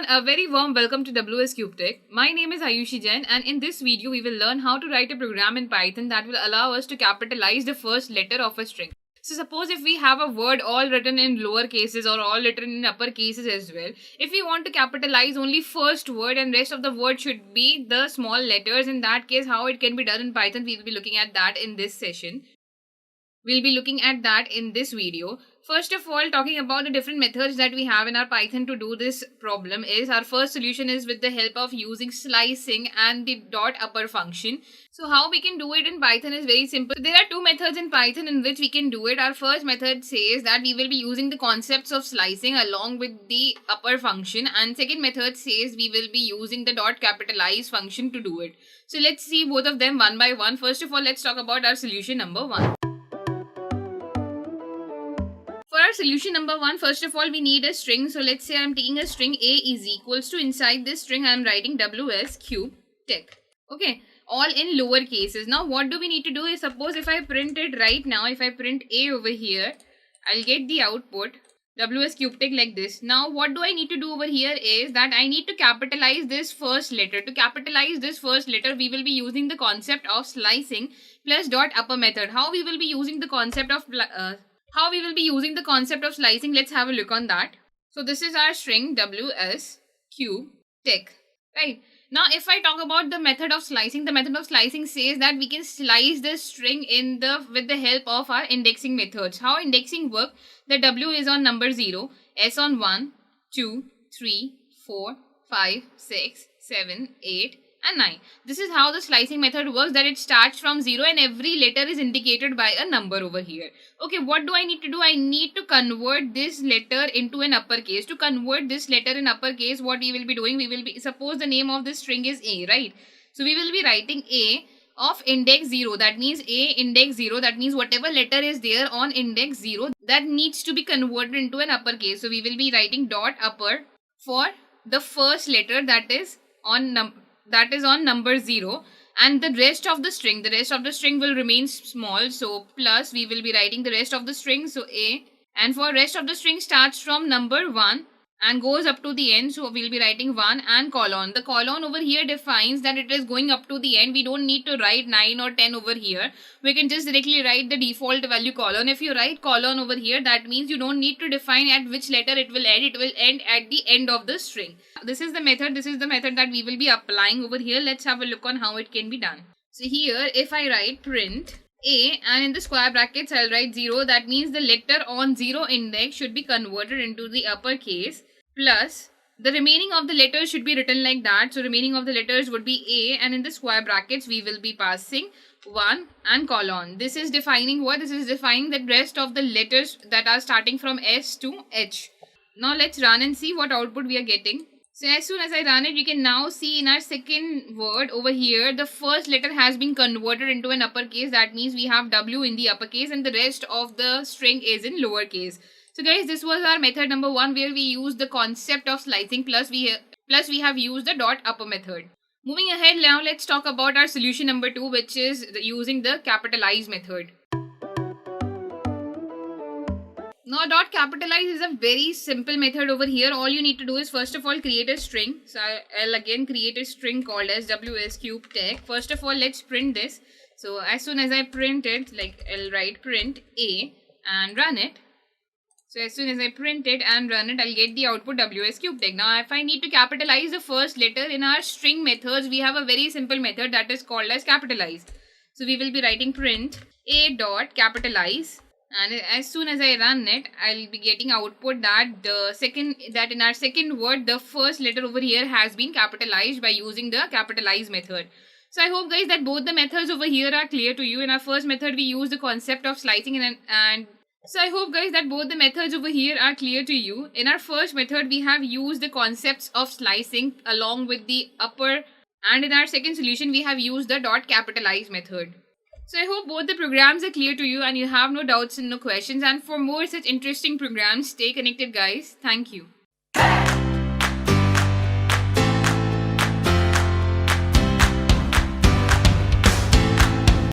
everyone, a very warm welcome to WsCube Tech. My name is Ayushi Jain, and in this video we will learn how to write a program in Python that will allow us to capitalize the first letter of a string. So suppose if we have a word all written in lower cases or all written in upper cases as well, if we want to capitalize only first word and rest of the word should be the small letters, in that case how it can be done in Python, we will be looking at that in this session. We'll be looking at that in this video. First of all, talking about the different methods that we have in our Python to do this problem is, our first solution is with the help of using slicing and the dot upper function. So how we can do it in Python is very simple. There are two methods in Python in which we can do it. Our first method says that we will be using the concepts of slicing along with the upper function, and second method says we will be using the dot capitalize function to do it. So let's see both of them one by one. First of all, let's talk about our solution number one. For our solution number one, first of all, we need a string. So let's say I'm taking a string a is equals to, inside this string I'm writing WsCube Tech. Okay, all in lower cases. Now what do we need to do is, suppose if I print it right now, if I print a over here, I'll get the output WsCube Tech like this. Now what do I need to do over here is that I need to capitalize this first letter. To capitalize this first letter, we will be using the concept of slicing plus dot upper method. How we will be using the concept of slicing, let's have a look on that. So this is our string WsCube Tech, right? Now if I talk about the method of slicing, the method of slicing says that we can slice this string with the help of our indexing methods. How indexing work? The W is on number 0, S on 1, 2, 3, 4, 5, 6, 7, 8 and 9. This is how the slicing method works, that it starts from 0 and every letter is indicated by a number over here. Okay, what do I need to do? I need to convert this letter into an uppercase. To convert this letter in uppercase, what we will be doing, suppose the name of this string is A, right? So we will be writing A of index 0, that means A index 0, that means whatever letter is there on index 0, that needs to be converted into an uppercase. So we will be writing dot upper for the first letter that is on number 0, and the rest of the string will remain small. So plus we will be writing the rest of the string, so A, and for rest of the string starts from number 1 and goes up to the end, so we'll be writing 1 and colon. The colon over here defines that it is going up to the end. We don't need to write 9 or 10 over here. We can just directly write the default value colon. If you write colon over here, that means you don't need to define at which letter it will end. It will end at the end of the string. This is the method that we will be applying over here. Let's have a look on how it can be done. So here, if I write print A and in the square brackets I'll write 0, that means the letter on 0 index should be converted into the uppercase, plus the remaining of the letters should be written like that. So remaining of the letters would be A, and in the square brackets we will be passing 1 and colon. This is defining what? This is defining the rest of the letters that are starting from S to H. Now let's run and see what output we are getting. So as soon as I run it, you can now see in our second word over here, the first letter has been converted into an uppercase. That means we have W in the uppercase and the rest of the string is in lowercase. So guys, this was our method number 1, where we used the concept of slicing plus we have used the dot upper method. Moving ahead, now let's talk about our solution number 2, which is using the capitalize method. Now dot capitalize is a very simple method over here. All you need to do is, first of all, create a string. So I'll again create a string called as WsCube Tech. First of all, let's print this. So as soon as I print it, like I'll write print A and run it. So as soon as I print it and run it, I'll get the output WsCube Tech. Now if I need to capitalize the first letter in our string methods, we have a very simple method that is called as capitalize. So we will be writing print A dot capitalize. And as soon as I run it, I'll be getting output that in our second word, the first letter over here has been capitalized by using the capitalize method. So I hope guys that both the methods over here are clear to you. In our first method, we use the concept of slicing so I hope guys that both the methods over here are clear to you. In our first method, we have used the concepts of slicing along with the upper, and in our second solution, we have used the dot capitalize method. So I hope both the programs are clear to you and you have no doubts and no questions. And for more such interesting programs, stay connected guys. Thank you.